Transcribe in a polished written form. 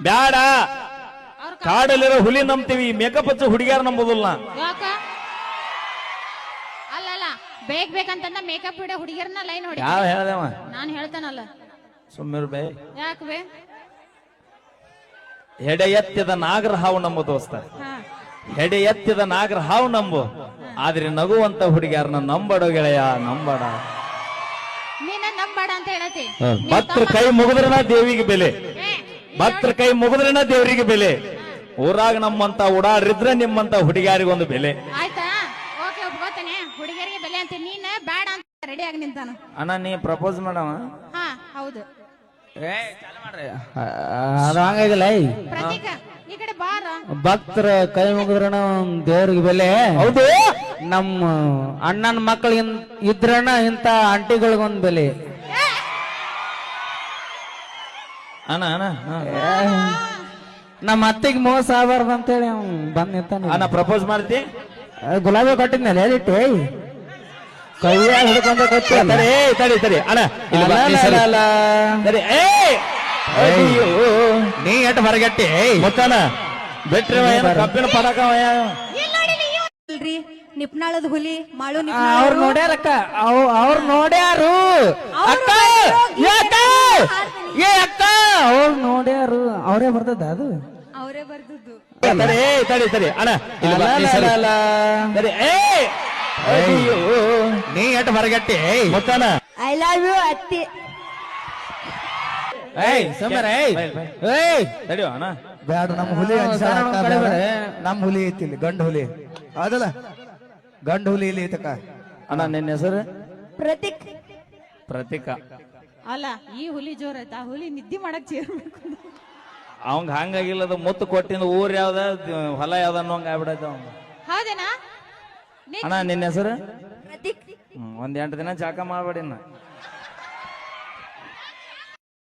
ಬ್ಯಾಡ ಅವ್ರ ಕಾಡಲ್ಲಿರೋ ಹುಲಿ ನಂಬ್ತೀವಿ ಮೇಕಪ್ ಹಚ್ಚ ಹುಡುಗಿಯಾರ ನಂಬೋದಿಲ್ಲ ಯಾಕ ಅಲ್ಲ ಬೇಕಂತಂದ ಮೇಕಪ್ ಇಡೋ ಹುಡುಗಿಯರ್ನ ಲೈನ್ ಹೊಡಿ ಯಾವ ಹೇಳ್ದವ ನಾನು ಹೇಳ್ತಾನಲ್ಲ ಸುಮ್ಮಿರ್ ಬೇ ಯಾಕ ಬೇ ಹೆಡೆ ಎತ್ತಿದ ನಾಗರ ಹಾವು ನಂಬು ದೋಸ್ತ ಹಾ ಹೆಡೆ ಎತ್ತಿದ ನಾಗರ ಹಾವು ನಂಬು ಆದ್ರೆ ನಗುವಂತ ಹುಡುಗಿಯಾರನ್ನ ನಂಬಡೋ ಗೆಳೆಯ ನಂಬಡ ನೀನ ನಂಬಾಡ ಅಂತ ಹೇಳತಿ ಭಕ್ತರ ಕೈ ಮುಗಿದ್ರನ ದೇವಿಗೆ ಬೆಲೆ ಭಕ್ತರ ಕೈ ಮುಗಿದ್ರನ ದೇವರಿಗೆ ಬೆಲೆ ಊರಾಗ ನಮ್ಮಂತ ಓಡಾಡ್ರಿದ್ರೆ ನಿಮ್ಮಂತ ಹುಡುಗಿಯಾರಿಗೊಂದು ಬೆಲೆ ಆಯ್ತಾ ಓಕೆ ಒಪ್ಕೋತೇನೆ ಹುಡುಗಿಯರಿಗೆ ಬೆಲೆ ಅಂತ ನೀನ್ ಬ್ಯಾಡ ಅಂತ ರೆಡಿ ಆಗಿ ನಿಂತಾನ ಅಣ್ಣ ನೀ ಪ್ರಪೋಸ್ ಮಾಡವ ಹಾ ಹೌದು ಅದು ಹಂಗಾಗಿಲ್ಲ ಪ್ರತೀಕ ಈ ಕಡೆ ಬಾರ ಭಕ್ತರ ಕೈ ಮುಗಿದ್ರಣ ದೇವ್ರಿಗೆ ಬೆಲೆ ಹೌದು ನಮ್ಮ ಅಣ್ಣನ ಮಕ್ಕಳು ಇದ್ರಣ ಇಂತ ಆಂಟಿಗಳಿಗೊಂದ್ ಬೆಲೆ ಅಣ್ಣ ಅಣ್ಣ ನಮ್ಮ ಅತ್ತಿಗೆ ಮೋಸ ಆಗಬಾರ್ದು ಅಂತೇಳಿ ಅವ್ನು ಬಂದ್ ನಿಂತಾನೆ ಅಣ್ಣ ಪ್ರಪೋಸ್ ಮಾಡ್ತಿ ಗುಲಾಬಿ ಕೊಟ್ಟಿದ್ನಲ್ಲ ಹೇಳಿಟ್ಟು ಕೈಯಾಗ ಹಿಡ್ಕೊಂಡ ತಡಿ ತಡಿ ತಡಿ ಅಣ್ಣ ಇಲ್ಲಿ ಬಾ, ಈ ಸರಿ. ತಡಿ ಅಯ್ಯೋ. ನೀ ಎಟ್ ಹೊರಗಟ್ಟಿ ಮುತ್ತಣ್ಣ ಬಿಟ್ರಿ ಕಬ್ಬಿನ ಪಡಕ ಇಲ್ರಿ ನಿಪ್ನಾಳದ ಹುಲಿ ಮಾಳು ಅವ್ರು ನೋಡ್ಯಾರಕ್ಕ ಅವ್ರು ನೋಡ್ಯಾರು ಅಕ್ಕ ಏ ಅಕ್ಕ ಏ ಅಕ್ಕ ಅವ್ರು ನೋಡ್ಯಾರು ಅವರೇ ಬರ್ತದ ಅದು ಅವರೇ ಬರ್ದದ್ದು ತಡಿ ತಡಿ ತಡಿ ಅಣ್ಣ ಇಲ್ಲಿ ಬಾ, ಈ ಸರಿ. ತಡಿ ಅಯ್ಯೋ. ನೀ ಎಟ್ ಹೊರಗಟ್ಟಿ ಮುತ್ತಣ್ಣ ಐ ಲವ್ ಯು ಅತ್ತಿ ಏಯ್ ಸಮರ ಏಯ್ ತಡಿಯೋ ಅಣ್ಣ ಬ್ಯಾಡ ನಮ್ಮ ಹುಲಿ ನಮ್ಮ ಹುಲಿ ಐತಿ ಇಲ್ಲಿ ಗಂಡು ಹುಲಿ ಅದಲ್ಲ ಗಂಡು ಹುಲಿ ಇಲ್ಲಿ ಐತಕ್ಕ ಅಣ್ಣ ನಿನ್ನ ಹೆಸರು ಪ್ರತೀಕ್ ಪ್ರತೀಕ ಅಲ್ಲ ಈ ಹುಲಿ ಜೋರ್ ಐತ ಹುಲಿ ನಿದ್ದೆ ಮಾಡಕ್ ಸೇರ್ಬೇಕು ಅವಂಗ ಹಂಗಾಗಿಲ್ಲದ ಮುತ್ತು ಕೊಟ್ಟಿಂದ ಊರ್ ಯಾವ್ದ ಹೊಲ ಯಾವ್ದ ಅನ್ನೋಂಗ ಆಗ್ಬಿಡೈತ ಅವಂಗ ಹೌದೇನಾ ಅಣ್ಣ ನಿನ್ನ ಹೆಸರು ಪ್ರತೀಕ್ ಒಂದ್ 8 ದಿನ ಜಾಕ ಮಾಡ್ಬೇಡಿ